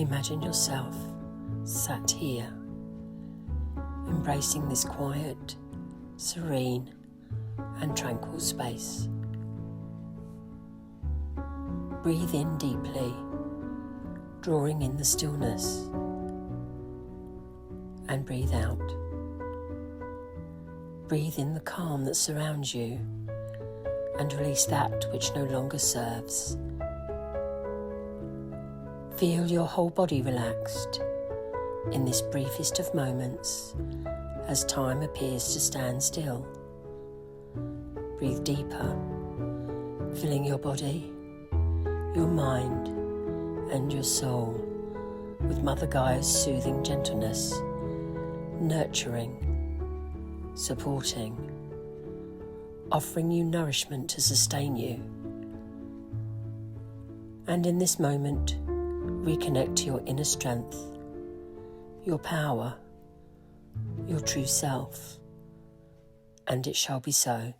Imagine yourself sat here, embracing this quiet, serene and tranquil space. Breathe in deeply, drawing in the stillness, and breathe out. Breathe in the calm that surrounds you and release that which no longer serves. Feel your whole body relaxed in this briefest of moments as time appears to stand still. Breathe deeper, filling your body, your mind and your soul with Mother Gaia's soothing gentleness, nurturing, supporting, offering you nourishment to sustain you. And in this moment, reconnect to your inner strength, your power, your true self, and it shall be so.